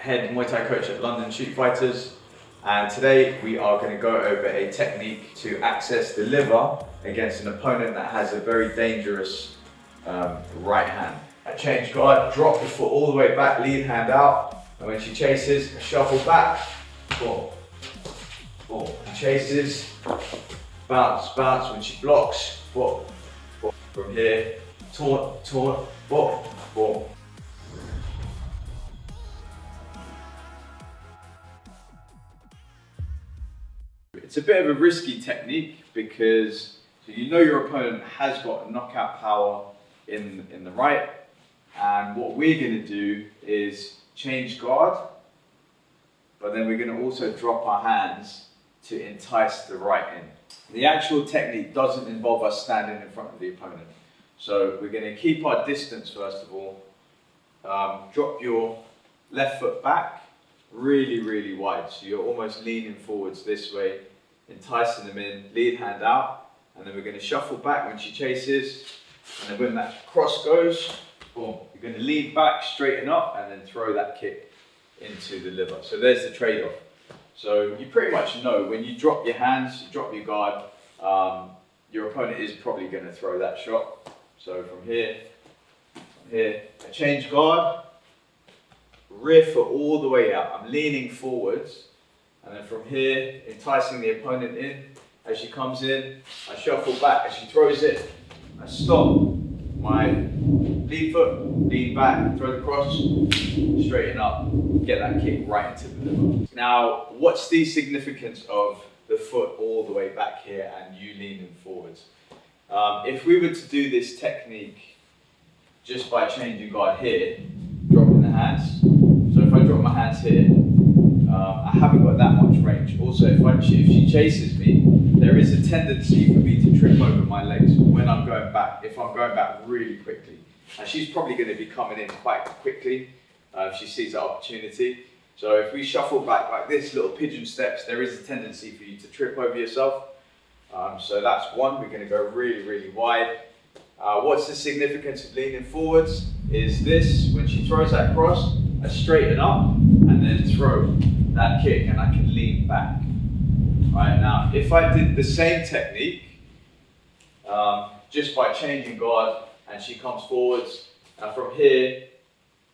head Muay Thai coach at London Shoot Fighters, and today we are going to go over a technique to access the liver against an opponent that has a very dangerous right hand. A change guard, drop the foot all the way back, lead hand out, and when she chases, shuffle back, boom, boom, and chases, bounce, bounce, when she blocks, boom, boom. From here, taunt, taunt, boom, boom. It's a bit of a risky technique because you know your opponent has got a knockout power in the right, and what we're going to do is change guard, but then we're going to also drop our hands to entice the right in. The actual technique doesn't involve us standing in front of the opponent, so we're going to keep our distance first of all. Drop your left foot back really wide, so you're almost leaning forwards this way, enticing them in, lead hand out, and then we're going to shuffle back when she chases, and then when that cross goes, boom, you're going to lean back, straighten up, and then throw that kick into the liver. So there's the trade-off. So you pretty much know when you drop your hands, you drop your guard, your opponent is probably going to throw that shot. So from here, I change guard, rear foot all the way out. I'm leaning forwards, and then from here, enticing the opponent in. As she comes in, I shuffle back. As she throws it, I stop my lead foot, lean back, throw the cross, straighten up, get that kick right into the liver. Now, what's the significance of the foot all the way back here and you leaning forwards? If we were to do this technique just by changing guard here, dropping the hands, so if I drop my hands here, I haven't got that much range. Also, if she chases me, there is a tendency for me to trip over my legs when I'm going back, if I'm going back really quickly. And she's probably going to be coming in quite quickly if she sees that opportunity. So if we shuffle back like this, little pigeon steps, there is a tendency for you to trip over yourself. So that's one, we're going to go really wide. What's the significance of leaning forwards is this: when she throws that cross, I straighten up and then throw that kick, and I can lean back. Right, now, if I did the same technique, just by changing guard, and she comes forwards, and from here,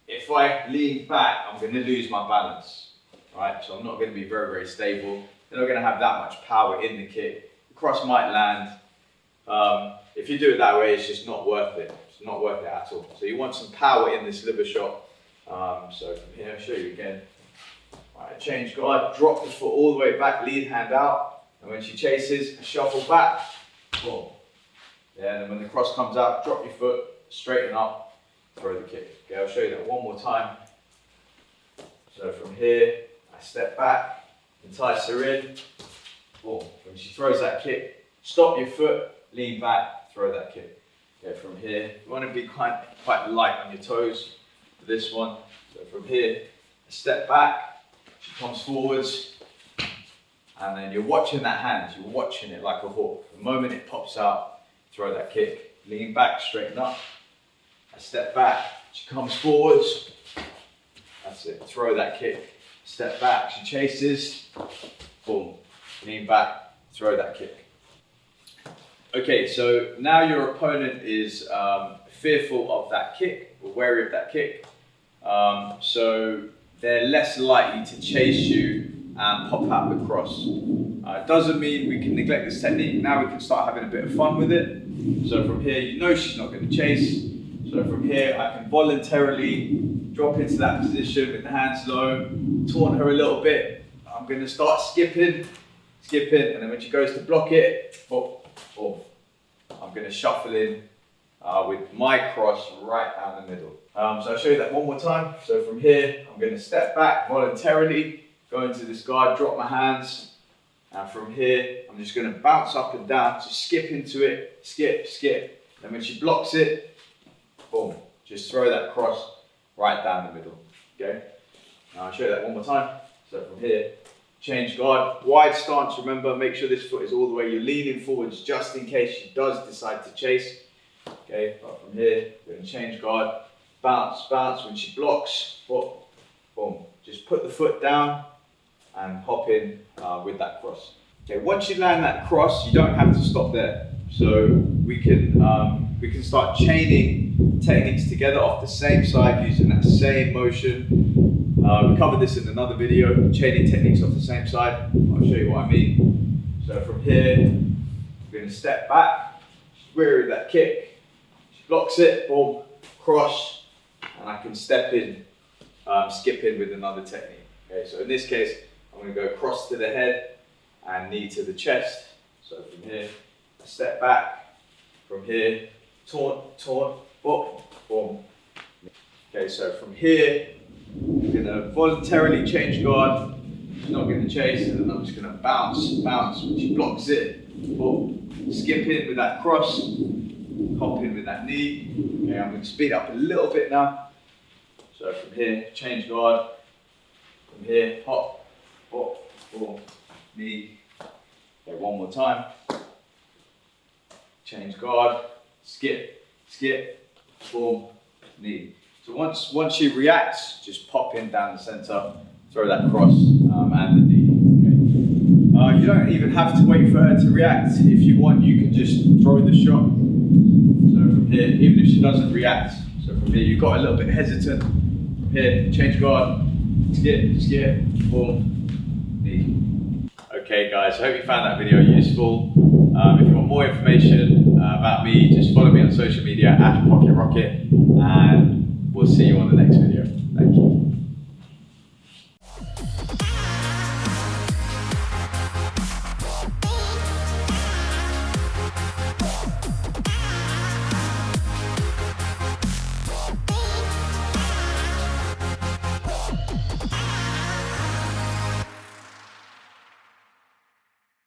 if I lean back, I'm going to lose my balance. Right, so I'm not going to be very stable. They're not going to have that much power in the kick. The cross might land. If you do it that way, it's just not worth it. It's not worth it at all. So you want some power in this liver shot. So from here, I'll show you again. Right, change guard, drop the foot all the way back, lead hand out, and when she chases, shuffle back, boom. Yeah, and then when the cross comes out, drop your foot, straighten up, throw the kick. Okay, I'll show you that one more time. So from here, I step back, entice her in, boom. When she throws that kick, stop your foot, lean back, throw that kick. Okay, from here, you want to be quite light on your toes for this one. So from here, I step back, she comes forwards, and then you're watching that hand, you're watching it like a hawk. The moment it pops out, throw that kick, lean back, straighten up. I step back, she comes forwards, that's it, throw that kick, step back, she chases, boom, lean back, throw that kick. Okay, so now your opponent is fearful of that kick, or wary of that kick, so they're less likely to chase you and pop out the cross. It doesn't mean we can neglect this technique. Now we can start having a bit of fun with it. So from here, you know she's not going to chase. So from here, I can voluntarily drop into that position with the hands low, taunt her a little bit. I'm going to start skipping, and then when she goes to block it, boom, boom. I'm going to shuffle in with my cross right down the middle. So I'll show you that one more time. So from here, I'm going to step back voluntarily, go into this guard, drop my hands, and from here, I'm just going to bounce up and down, just skip into it, skip. And when she blocks it, boom, just throw that cross right down the middle. Okay? Now I'll show you that one more time. So from here, change guard, wide stance, remember, make sure this foot is all the way, you're leaning forwards just in case she does decide to chase. Okay, but from here, we're going to change guard, bounce, when she blocks, boom, boom, just put the foot down and hop in with that cross. Okay, once you land that cross, you don't have to stop there. So we can start chaining techniques together off the same side using that same motion. We covered this in another video, chaining techniques off the same side. I'll show you what I mean. So from here, we're going to step back, square that kick, she blocks it, boom, cross, and I can step in, skip in with another technique. Okay, so in this case, I'm going to go cross to the head and knee to the chest. So from here, I step back, from here, taunt, boom, boom. Okay, so from here, I'm going to voluntarily change guard. She's not going to chase, and then I'm just going to bounce. She blocks it, boom, skip in with that cross, hop in with that knee. Okay, I'm going to speed up a little bit now. So from here, change guard. From here, hop, boom, knee. Okay, one more time. Change guard, skip, boom, knee. So once she reacts, just pop in down the center, throw that cross and the knee. Okay. You don't even have to wait for her to react. If you want, you can just throw the shot. So from here, even if she doesn't react, so from here you've got a little bit hesitant. From here, change guard, skip, boom, knee. Okay guys, I hope you found that video useful. If you want more information about me, just follow me on social media at Pocket Rocket, and we'll see you on the next video. Thank you.